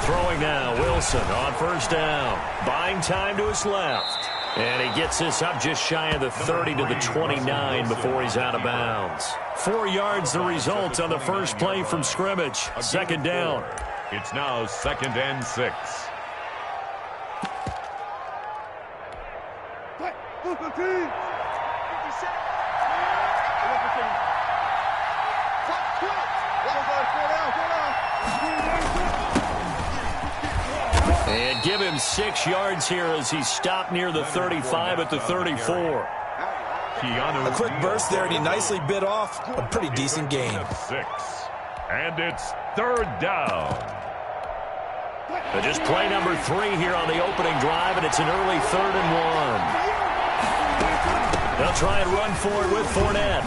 Throwing now, Wilson on first down. Buying time to his left. And he gets this up just shy of the 30 to the 29 before he's out of bounds. 4 yards the result on the first play from scrimmage. Second down. It's now 2nd and 6. And give him 6 yards here as he stopped near the 35 at the 34. A quick burst there, and he nicely bit off a pretty decent gain. 6. And it's 3rd down. Just play number 3 here on the opening drive, and it's an early 3rd and 1. They'll try and run for it with Fournette.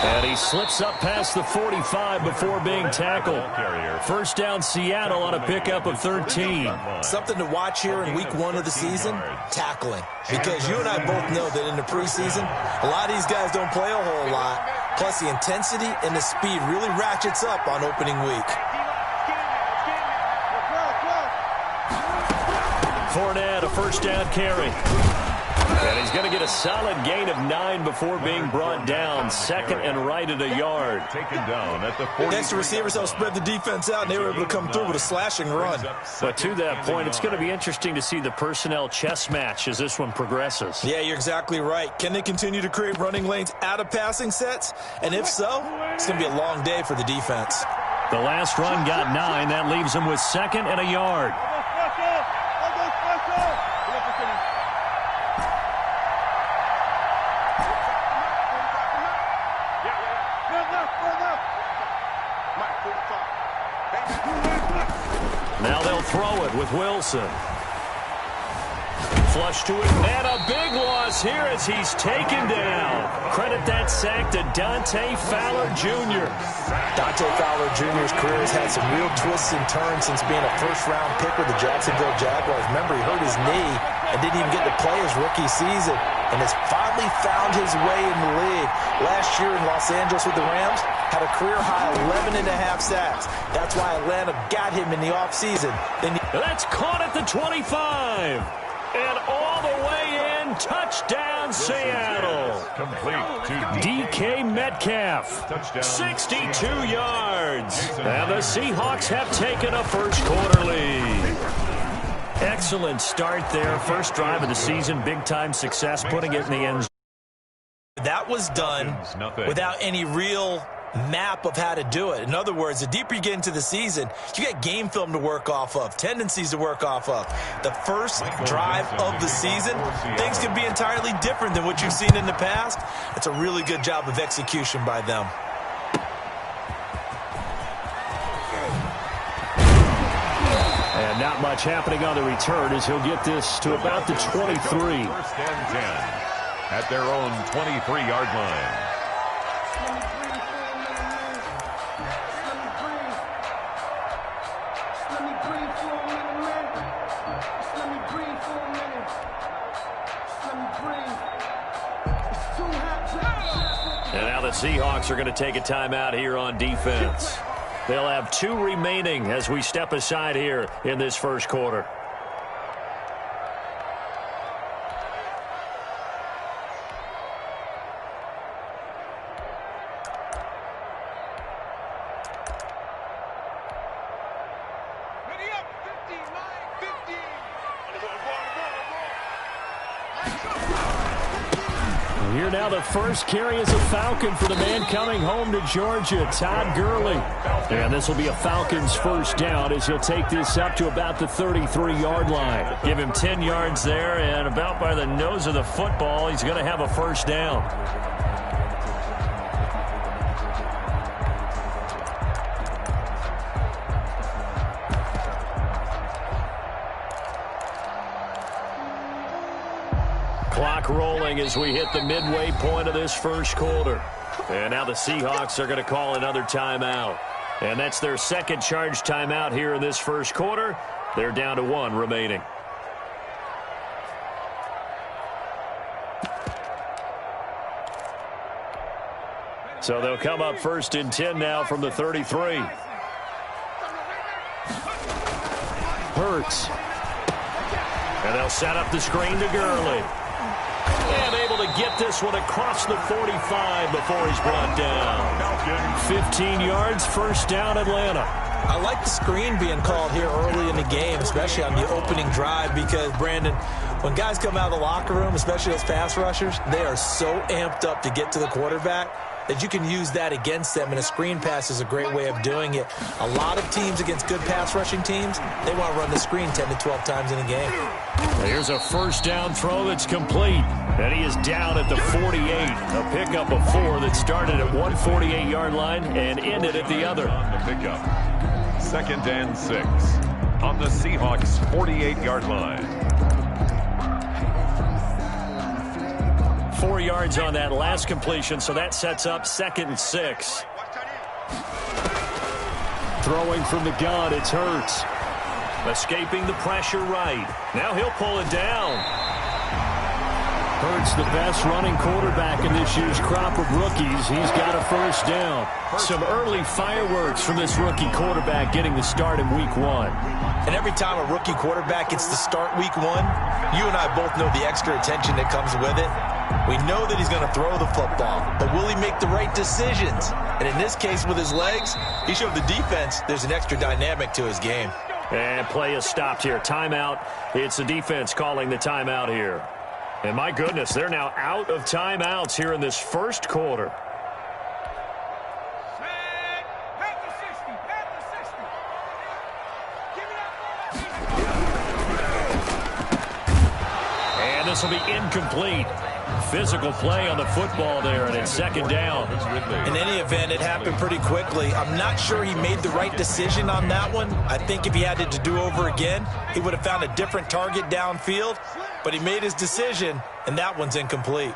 And he slips up past the 45 before being tackled. First down, Seattle on a pickup of 13. Something to watch here in week 1 of the season, tackling. Because you and I both know that in the preseason, a lot of these guys don't play a whole lot. Plus, the intensity and the speed really ratchets up on opening week. Fournette, a first down carry. And he's going to get a solid gain of 9 before being brought down. 2nd and right at a yard. Taken down at the 40. Next to receivers help spread the defense out, and they were able to come through with a slashing run. But to that point, it's going to be interesting to see the personnel chess match as this one progresses. Yeah, you're exactly right. Can they continue to create running lanes out of passing sets? And if so, it's going to be a long day for the defense. The last run got 9. That leaves them with 2nd and a yard. Now they'll throw it with Wilson. Flush to it, and a big loss here as he's taken down. Credit that sack to Dante Fowler Jr. Dante Fowler Jr.'s career has had some real twists and turns since being a first-round pick with the Jacksonville Jaguars. Remember, he hurt his knee and didn't even get to play his rookie season, and has finally found his way in the league. Last year in Los Angeles with the Rams, had a career-high 11.5 sacks. That's why Atlanta got him in the offseason. That's caught at the 25. And all the way in, touchdown Seattle. Complete to DK Metcalf, 62 yards. And the Seahawks have taken a first-quarter lead. Excellent start there. First drive of the season, big-time success, putting it in the end zone. That was done without any real map of how to do it. In other words, the deeper you get into the season, you get game film to work off of, tendencies to work off of. The first drive of the season, things can be entirely different than what you've seen in the past. It's a really good job of execution by them. And not much happening on the return as he'll get this to about the 23. First and 10 at their own 23-yard line. And now the Seahawks are going to take a timeout here on defense. They'll have 2 remaining as we step aside here in this first quarter. Here now, the first carry is a Falcon for the man coming home to Georgia, Todd Gurley. And this will be a Falcons first down as he'll take this up to about the 33-yard line. Give him 10 yards there, and about by the nose of the football, he's going to have a first down. Clock rolling as we hit the midway point of this first quarter. And now the Seahawks are going to call another timeout. And that's their second charge timeout here in this first quarter. They're down to 1 remaining. So they'll come up first and 10 now from the 33. Hurts. And they'll set up the screen to Gurley. And able to get this one across the 45 before he's brought down. 15 yards, first down, Atlanta. I like the screen being called here early in the game, especially on the opening drive, because, Brandon, when guys come out of the locker room, especially those pass rushers, they are so amped up to get to the quarterback that you can use that against them, and a screen pass is a great way of doing it. A lot of teams against good pass rushing teams, they want to run the screen 10 to 12 times in a game. Here's a first down throw that's complete, and he is down at the 48. A pickup of 4 that started at 148-yard line and ended at the other. On the pickup, 2nd and 6 on the Seahawks' 48-yard line. 4 yards on that last completion, so that sets up 2nd and 6. Throwing from the gun, it's Hurts. Escaping the pressure right. Now he'll pull it down. Hurts, the best running quarterback in this year's crop of rookies. He's got a first down. Some early fireworks from this rookie quarterback getting the start in week 1. And every time a rookie quarterback gets to start week 1, you and I both know the extra attention that comes with it. We know that he's going to throw the football, but will he make the right decisions? And in this case, with his legs, he showed the defense there's an extra dynamic to his game. And play is stopped here. Timeout. It's the defense calling the timeout here. And my goodness, they're now out of timeouts here in this first quarter. And this will be incomplete. Physical play on the football there, and it's 2nd down. In any event, it happened pretty quickly. I'm not sure he made the right decision on that one. I think if he had it to do over again, he would have found a different target downfield. But he made his decision, and that one's incomplete.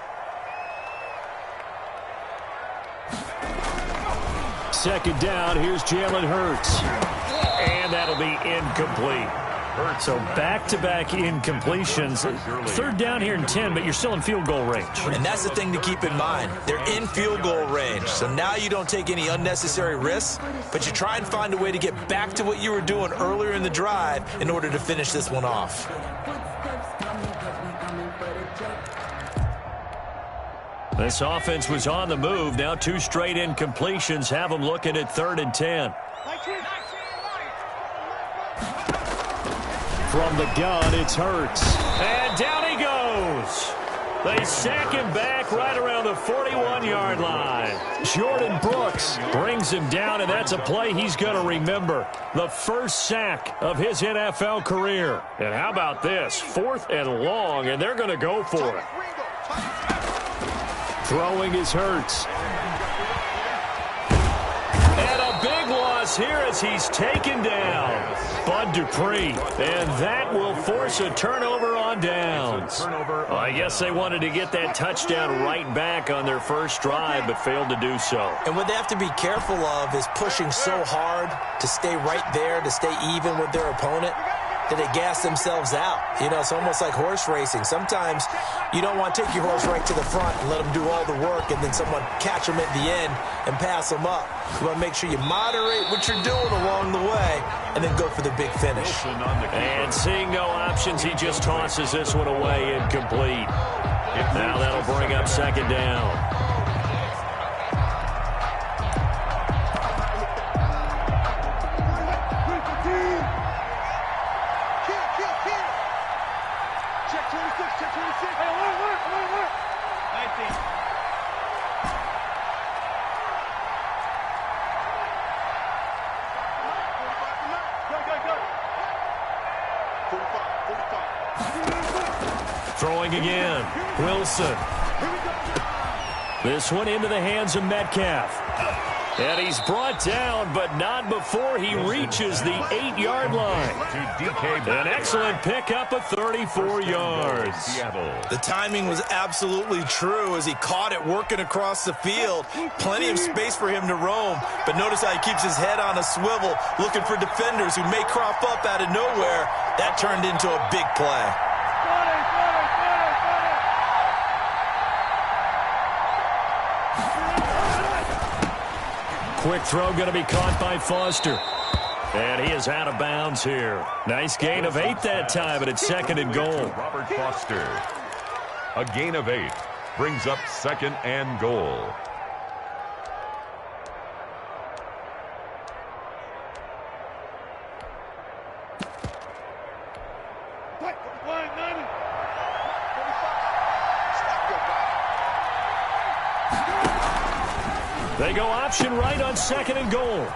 2nd down, here's Jalen Hurts. And that'll be incomplete. So back-to-back incompletions. 3rd down here in 10, but you're still in field goal range. And that's the thing to keep in mind. They're in field goal range. So now you don't take any unnecessary risks, but you try and find a way to get back to what you were doing earlier in the drive in order to finish this one off. This offense was on the move. Now 2 straight incompletions have them looking at 3rd and 10. From the gun, it's Hurts. And down he goes. They sack him back right around the 41-yard line. Jordan Brooks brings him down, and that's a play he's going to remember. The first sack of his NFL career. And how about this? 4th and long, and they're going to go for it. Throwing is Hurts. And a big loss here as he's taken down. Bud Dupree. And that will force a turnover on downs. I guess they wanted to get that touchdown right back on their first drive, but failed to do so. And what they have to be careful of is pushing so hard to stay right there, to stay even with their opponent, that they gas themselves out. You know, it's almost like horse racing. Sometimes you don't want to take your horse right to the front and let them do all the work and then someone catch them at the end and pass them up. You want to make sure you moderate what you're doing along the way and then go for the big finish. And seeing no options, he just tosses this one away, incomplete. Now that'll bring up 2nd down. Throwing again. Wilson. This one into the hands of Metcalf. And he's brought down, but not before he reaches the 8-yard line. An excellent pickup of 34 yards. The timing was absolutely true as he caught it working across the field. Plenty of space for him to roam, but notice how he keeps his head on a swivel, looking for defenders who may crop up out of nowhere. That turned into a big play. Quick throw going to be caught by Foster. And he is out of bounds here. Nice gain of 8 that time, but it's 2nd and goal. Robert Foster. A gain of 8 brings up 2nd and goal. They go option right on 2nd and goal.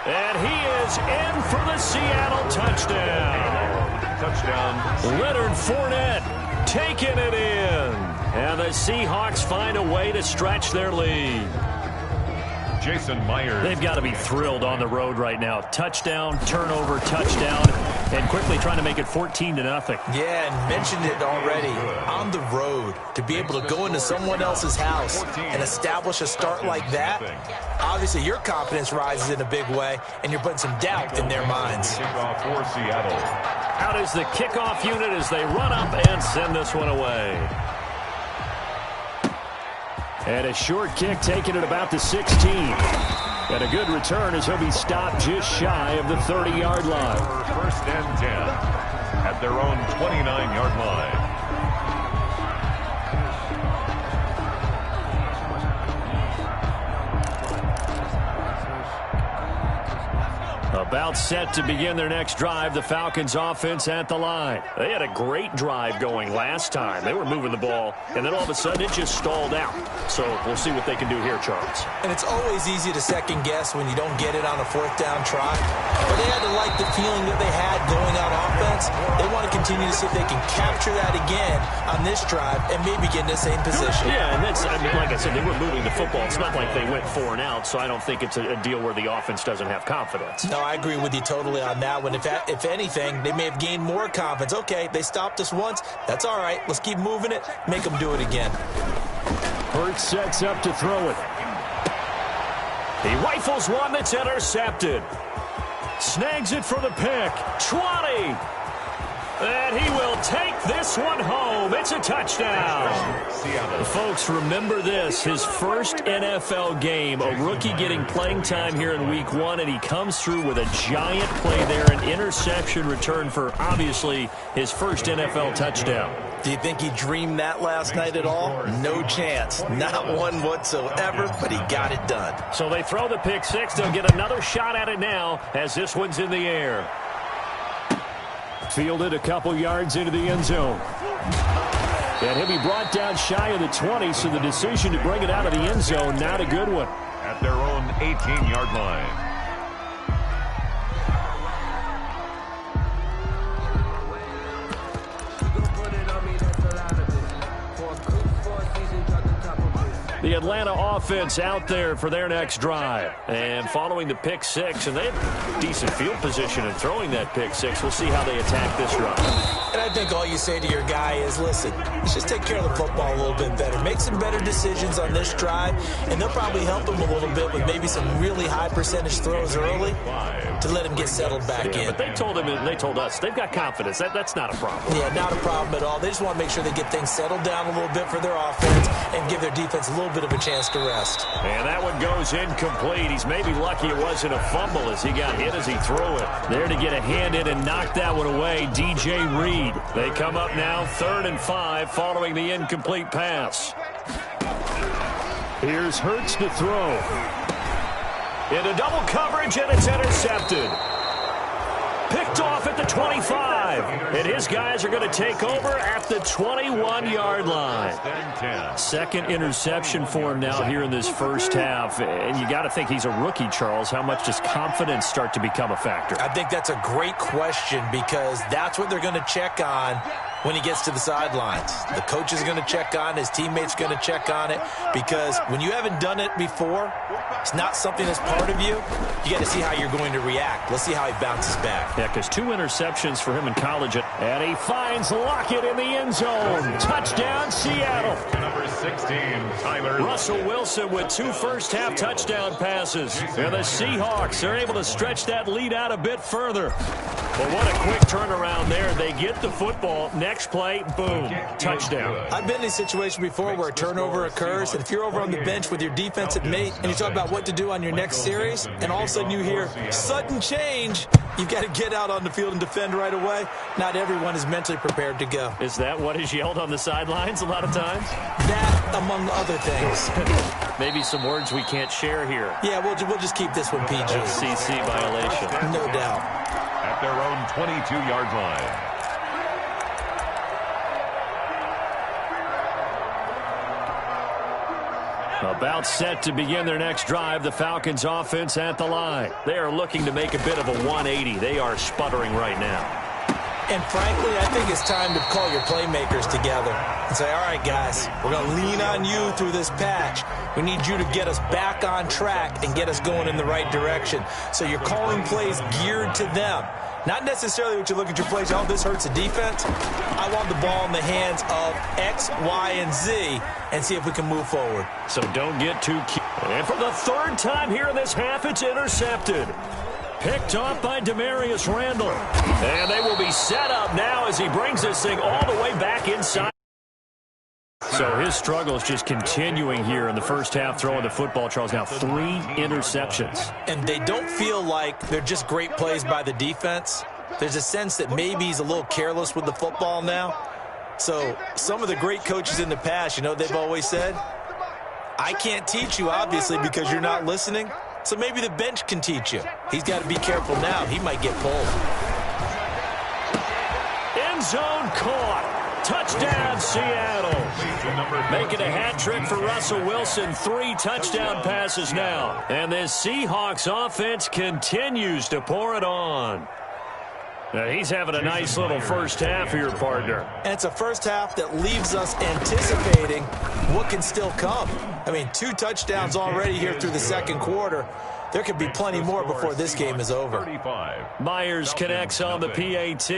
And he is in for the Seattle touchdown. Touchdown. Leonard Fournette taking it in. And the Seahawks find a way to stretch their lead. Jason Myers. They've got to be thrilled on the road right now. Touchdown, turnover, touchdown, and quickly trying to make it 14-0. Yeah, and mentioned it already. On the road, to be able to go into someone else's house and establish a start like that, obviously your confidence rises in a big way, and you're putting some doubt in their minds. Kickoff for Seattle. Out is the kickoff unit as they run up and send this one away. And a short kick taken at about the 16. And a good return as he'll be stopped just shy of the 30-yard line. 1st and 10 at their own 29-yard line. About set to begin their next drive. The Falcons offense at the line. They had a great drive going last time. They were moving the ball, and then all of a sudden it just stalled out. So we'll see what they can do here, Charles. And it's always easy to second guess when you don't get it on a 4th down try. But they had to like the feeling that they had going on offense. They want to continue to see if they can capture that again on this drive and maybe get in the same position. Yeah, and that's, I mean, like I said, they were moving the football. It's not like they went 4 and out, so I don't think it's a deal where the offense doesn't have confidence. No, I agree with you totally on that one. If anything, they may have gained more confidence. Okay, they stopped us once. That's all right. Let's keep moving it. Make them do it again. Hurts sets up to throw it. He rifles one that's intercepted. Snags it for the pick. 20. And he will take this one home. It's a touchdown. Folks, remember this. His first NFL game, a rookie getting playing time here in week 1, and he comes through with a giant play there, an interception return for, obviously, his first NFL touchdown. Do you think he dreamed that last night at all? No chance. Not one whatsoever, but he got it done. So they throw the pick 6. They'll get another shot at it now as this one's in the air. Fielded a couple yards into the end zone. And he'll be brought down shy of the 20, so the decision to bring it out of the end zone, not a good one. At their own 18-yard line. The Atlanta offense out there for their next drive. And following the pick 6, and they have decent field position in throwing that pick 6. We'll see how they attack this run. And I think all you say to your guy is, listen, let's just take care of the football a little bit better. Make some better decisions on this drive, and they'll probably help him a little bit with maybe some really high percentage throws early to let him get settled back in. But they told him, and they told us, they've got confidence. That's not a problem. Yeah, not a problem at all. They just want to make sure they get things settled down a little bit for their offense and give their defense a little bit of a chance to rest. And that one goes incomplete. He's maybe lucky it wasn't a fumble as he got hit as he threw it. There to get a hand in and knock that one away, DJ Reed. They come up now 3rd and 5 following the incomplete pass. Here's Hurts to throw. Into double coverage, and it's intercepted. Picked off at the 25. And his guys are going to take over at the 21-yard line. 2nd interception for him now here in this first half. And you got to think he's a rookie, Charles. How much does confidence start to become a factor? I think that's a great question because that's what they're going to check on when he gets to the sidelines. The coach is going to check on it. His teammates going to check on it because when you haven't done it before, it's not something that's part of you. You got to see how you're going to react. Let's see how he bounces back. Yeah, because 2 interceptions for him in college. And he finds Lockett in the end zone. Touchdown, Seattle. Number 16, Tyler. Russell Wilson with 2 first-half touchdown passes. And the Seahawks are able to stretch that lead out a bit further. But what a quick turnaround there. They get the football. Next play, boom, touchdown. I've been in a situation before where a turnover occurs, and if you're over on the bench with your defensive mate and you talk about what to do on your next series, and all of a sudden you hear sudden change, You've got to get out on the field and defend right away. Not everyone is mentally prepared to go. Is that what is yelled on the sidelines a lot of times? That, among other things. Maybe some words we can't share here. Yeah, we'll just keep this one PG. FCC violation. No doubt. At their own 22-yard line. About set to begin their next drive, the Falcons offense at the line. They are looking to make a bit of a 180. They are sputtering right now. And frankly, I think it's time to call your playmakers together and say, all right, guys, we're going to lean on you through this patch. We need you to get us back on track and get us going in the right direction. So you're calling plays geared to them. Not necessarily what you look at your plays, oh, this hurts the defense. I want the ball in the hands of X, Y, and Z and see if we can move forward. So don't get too cute. And for the third time here in this half, it's intercepted. Picked off by Demarius Randall. And they will be set up now as he brings this thing all the way back inside. So his struggle is just continuing here in the first half, throwing the football. Charles, now 3 interceptions. And they don't feel like they're just great plays by the defense. There's a sense that maybe he's a little careless with the football now. So some of the great coaches in the past, you know, they've always said, I can't teach you, obviously, because you're not listening. So maybe the bench can teach you. He's got to be careful now. He might get pulled. End zone caught. Touchdown, Seattle. Making a hat trick for Russell Wilson. 3 touchdown passes now. And this Seahawks offense continues to pour it on. Now, he's having a nice little first half here, partner. And it's a first half that leaves us anticipating what can still come. I mean, 2 touchdowns already here through the second quarter. There could be plenty more before this game is over. Myers connects on the PAT,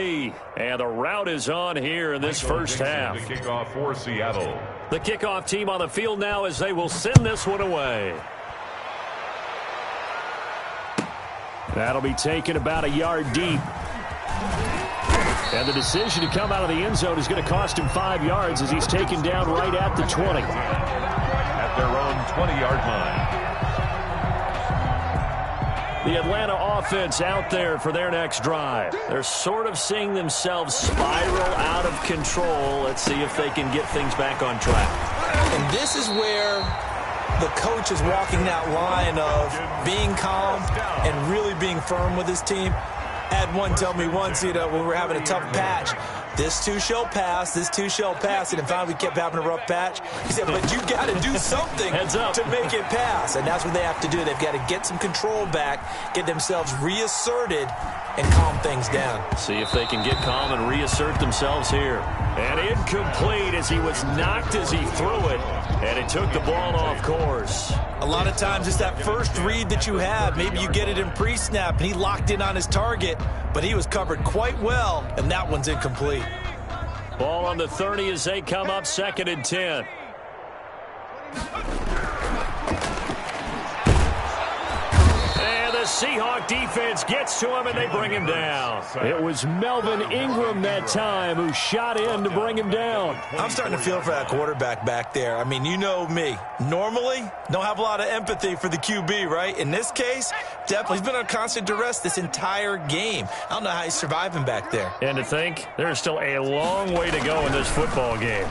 and the route is on here in this first half. The kickoff for Seattle. The kickoff team on the field now as they will send this one away. That'll be taken about a yard deep. And the decision to come out of the end zone is going to cost him 5 yards as he's taken down right at the 20. At their own 20-yard line. The Atlanta offense out there for their next drive. They're sort of seeing themselves spiral out of control. Let's see if they can get things back on track. And this is where the coach is walking that line of being calm and really being firm with his team. I had one tell me once, you know, when we were having a tough patch, this too shall pass, this too shall pass. And finally we kept having a rough patch. He said, but you got to do something to make it pass. And that's what they have to do. They've got to get some control back, get themselves reasserted, and calm things down. See if they can get calm and reassert themselves here. And incomplete as he was knocked as he threw it. And it took the ball off course. A lot of times it's that first read that you have. Maybe you get it in pre-snap, and he locked in on his target, but he was covered quite well, and that one's incomplete. Ball on the 30 as they come up 2nd and 10. And the Seahawk defense gets to him, and they bring him down. It was Melvin Ingram that time who shot in to bring him down. I'm starting to feel for that quarterback back there. I mean, you know me. Normally, don't have a lot of empathy for the QB, right? In this case, definitely. He's been on constant duress this entire game. I don't know how he's surviving back there. And to think, there's still a long way to go in this football game.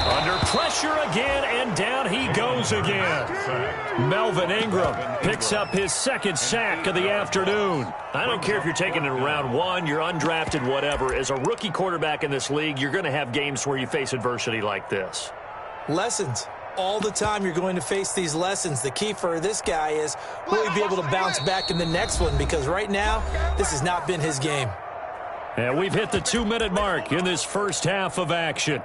Under pressure again, and down he goes again. Melvin Ingram picks up his 2nd sack of the afternoon. I don't care if you're taking it in round 1, you're undrafted, whatever. As a rookie quarterback in this league, you're going to have games where you face adversity like this. Lessons. All the time you're going to face these lessons. The key for this guy is will he be able to bounce back in the next one, because right now, this has not been his game. And we've hit the 2-minute mark in this first half of action.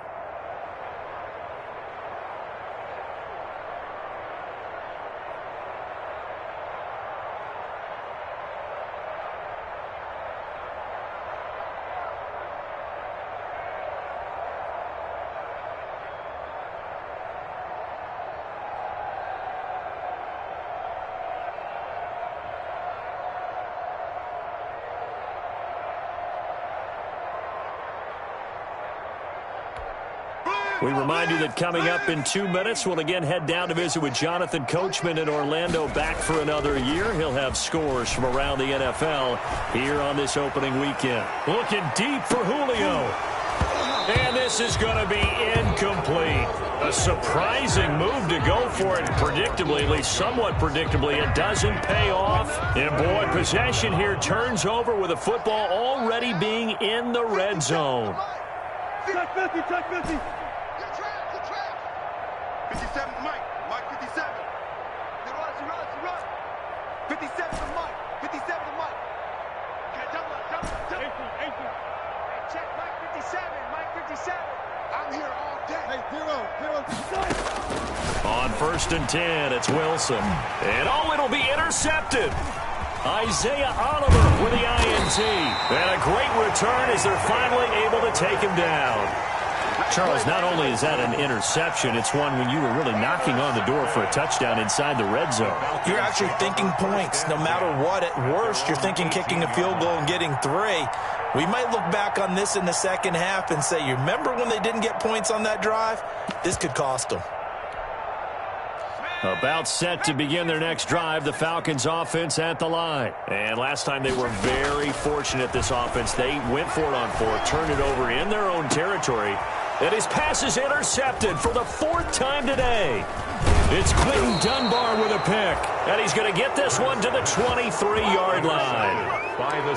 We remind you that coming up in 2 minutes, we'll again head down to visit with Jonathan Coachman in Orlando, back for another year. He'll have scores from around the NFL here on this opening weekend. Looking deep for Julio. And this is going to be incomplete. A surprising move to go for it predictably, at least somewhat predictably. It doesn't pay off. And boy, possession here turns over with the football already being in the red zone. Check 50, check 50. Good track. 57 to Mike. Mike 57. He runs. 57 to Mike. 57 to Mike. Okay, double up. 18. Hey, check Mike 57. Mike 57. I'm here all day. Hey, 0. On 1st and 10, it's Wilson. And it'll be intercepted. Isaiah Oliver with the INT. And a great return as they're finally able to take him down. Charles, not only is that an interception, it's one when you were really knocking on the door for a touchdown inside the red zone. You're actually thinking points. No matter what, at worst, you're thinking kicking a field goal and getting 3. We might look back on this in the second half and say, you remember when they didn't get points on that drive? This could cost them. About set to begin their next drive, the Falcons offense at the line. And last time they were very fortunate, this offense. They went for it on 4, turned it over in their own territory. And his pass is intercepted for the 4th time today. It's Clinton Dunbar with a pick. And he's going to get this one to the 23-yard line.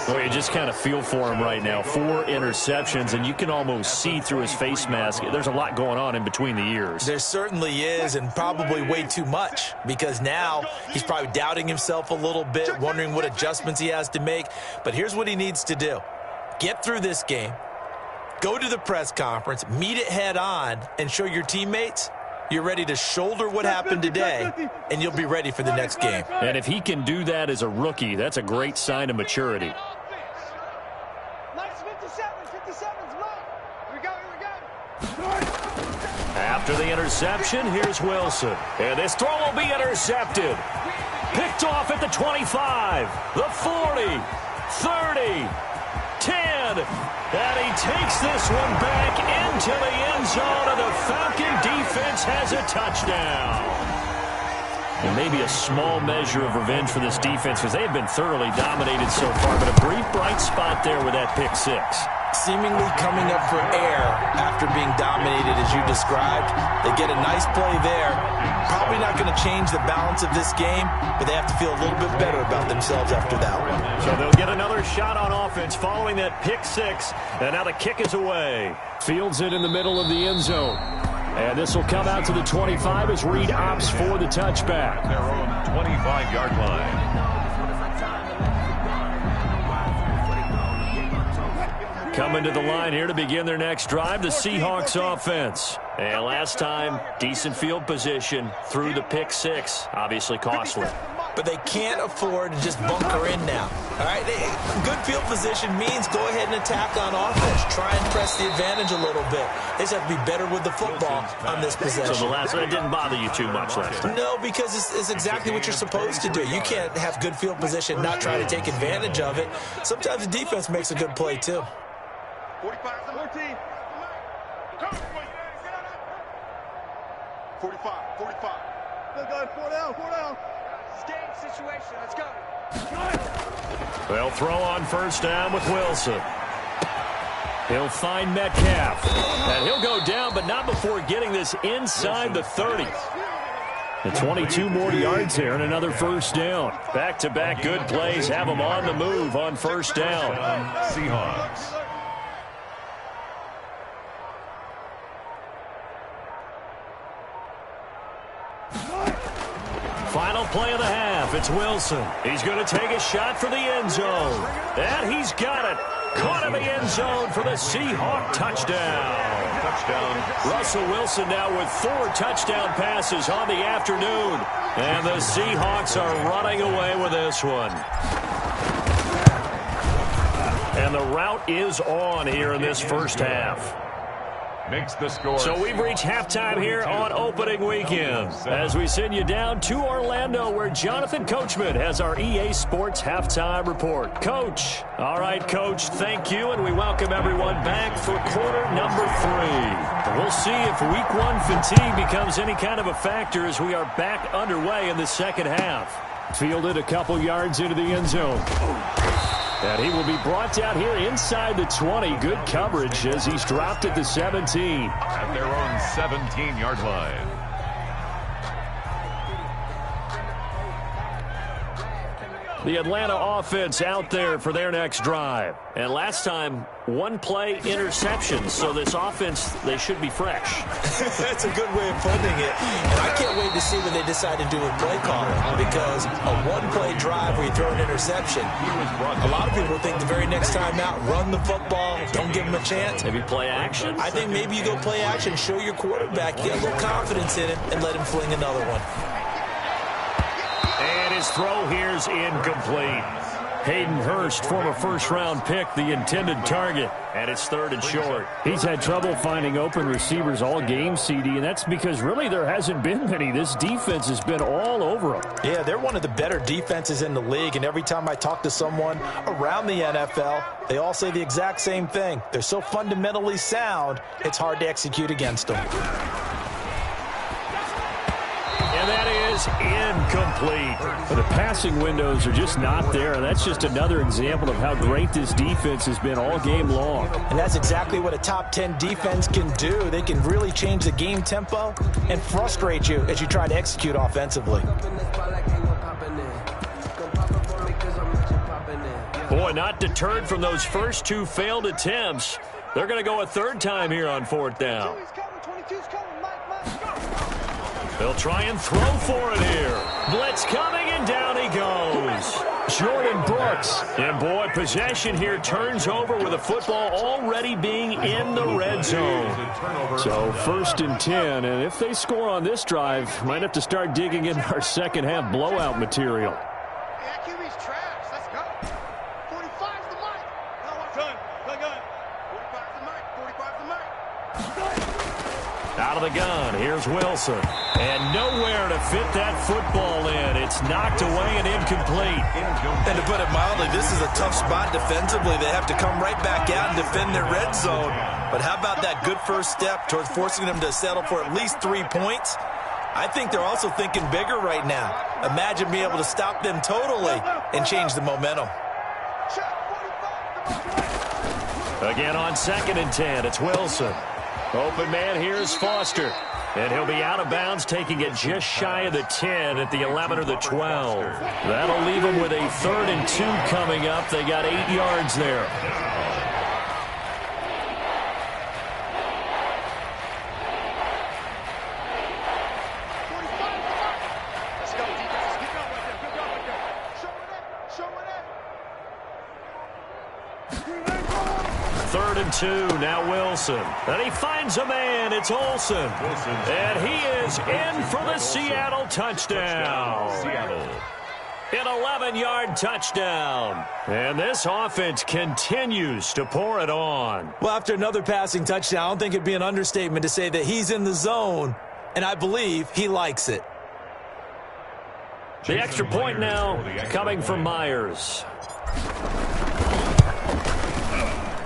Boy, you just kind of feel for him right now. 4 interceptions, and you can almost see through his face mask. There's a lot going on in between the ears. There certainly is, and probably way too much, because now he's probably doubting himself a little bit, wondering what adjustments he has to make. But here's what he needs to do. Get through this game, go to the press conference, meet it head on, and show your teammates you're ready to shoulder what happened today, and you'll be ready for the next game. And if he can do that as a rookie, that's a great sign of maturity. After the interception, here's Wilson. And this throw will be intercepted. Picked off at the 25, the 40, 30, 10. And he takes this one back into the end zone, and the Falcon defense has a touchdown. And maybe a small measure of revenge for this defense, because they have been thoroughly dominated so far, but a brief bright spot there with that pick 6. Seemingly coming up for air after being dominated as you described. They get a nice play there. Probably not going to change the balance of this game, but they have to feel a little bit better about themselves after that one. So they'll get another shot on offense following that pick 6, and now the kick is away. Fields it in the middle of the end zone. And this will come out to the 25 as Reed opts for the touchback. Their own 25-yard line. Coming to the line here to begin their next drive, the Seahawks offense. And last time, decent field position through the pick 6. Obviously costly. But they can't afford to just bunker in now. All right, good field position means go ahead and attack on offense. Try and press the advantage a little bit. They just have to be better with the football on this possession. So the last one didn't bother you too much last time? No, because it's exactly what you're supposed to do. You can't have good field position, not try to take advantage of it. Sometimes the defense makes a good play, too. 45, 14. 45. Let's go, 4 down. Game situation, let's go. They'll throw on 1st down with Wilson. He'll find Metcalf. And he'll go down, but not before getting this inside the 30. The 22 more yards here and another 1st down. Back-to-back good plays have them on the move on 1st down. Seahawks. Final play of the half. It's Wilson. He's going to take a shot for the end zone. And he's got it. Caught in the end zone for the Seahawk touchdown. Russell Wilson now with 4 touchdown passes on the afternoon. And the Seahawks are running away with this one. And the route is on here in this 1st half. makes the score. So we've reached halftime here on opening weekend as we send you down to Orlando where Jonathan Coachman has our EA Sports halftime report. Coach. All right, Coach, thank you, and we welcome everyone back for quarter number 3. We'll see if week 1 fatigue becomes any kind of a factor as we are back underway in the second half. Fielded a couple yards into the end zone. And he will be brought down here inside the 20. Good coverage as he's dropped at the 17. At their own 17-yard line. The Atlanta offense out there for their next drive. And last time, one play interception. So this offense, they should be fresh. That's a good way of putting it. And I can't wait to see what they decide to do with play calling, because a one-play drive where you throw an interception, a lot of people think the very next time out, run the football, don't give them a chance. Maybe play action? I think maybe you go play action, show your quarterback, you get a little confidence in him, and let him fling another one. And his throw here's incomplete. Hayden Hurst, former first-round pick, the intended target. And it's 3rd and short. He's had trouble finding open receivers all game, CD, and that's because really there hasn't been many. This defense has been all over them. Yeah, they're one of the better defenses in the league, and every time I talk to someone around the NFL, they all say the exact same thing. They're so fundamentally sound, it's hard to execute against them. And that is incomplete. But the passing windows are just not there, and that's just another example of how great this defense has been all game long. And that's exactly what a top 10 defense can do. They can really change the game tempo and frustrate you as you try to execute offensively. Boy, not deterred from those first 2 failed attempts. They're going to go a 3rd time here on 4th down. They'll try and throw for it here. Blitz coming, and down he goes. Jordan Brooks. And, boy, possession here turns over with the football already being in the red zone. So 1st and 10, and if they score on this drive, might have to start digging in our second half blowout material. Out of the gun, here's Wilson. And nowhere to fit that football in. It's knocked away and incomplete. And to put it mildly, this is a tough spot defensively. They have to come right back out and defend their red zone. But how about that good first step towards forcing them to settle for at least 3 points? I think they're also thinking bigger right now. Imagine being able to stop them totally and change the momentum. Again on 2nd and 10, it's Wilson. Open man, here's Foster. And he'll be out of bounds, taking it just shy of the 10 at the 11 or the 12. That'll leave them with a 3rd and 2 coming up. They got 8 yards there. Now Wilson. And he finds a man. It's Olsen. And he is in for the Seattle touchdown. An 11-yard touchdown. And this offense continues to pour it on. Well, after another passing touchdown, I don't think it'd be an understatement to say that he's in the zone, and I believe he likes it. The extra point now coming from Myers.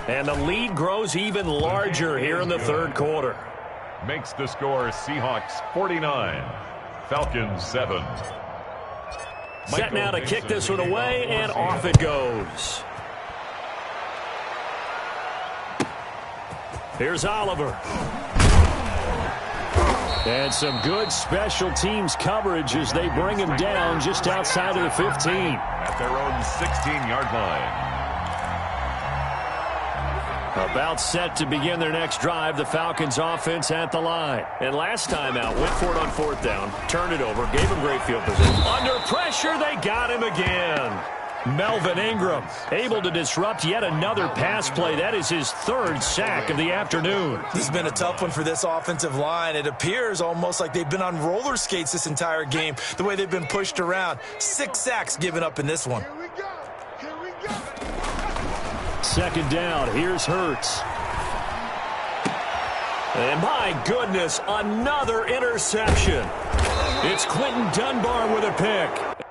And the lead grows even larger here in the 3rd quarter. Makes the score Seahawks 49, Falcons 7. Set now to kick this one away, and off it goes. Here's Oliver. And some good special teams coverage as they bring him down just outside of the 15. At their own 16-yard line. About set to begin their next drive, the Falcons offense at the line. And last time out, went for it on 4th down, turned it over, gave him great field position. Under pressure, they got him again. Melvin Ingram able to disrupt yet another pass play. That is his 3rd sack of the afternoon. This has been a tough one for this offensive line. It appears almost like they've been on roller skates this entire game, the way they've been pushed around. 6 sacks given up in this one. 2nd down, here's Hurts. And my goodness, another interception. It's Quentin Dunbar with a pick.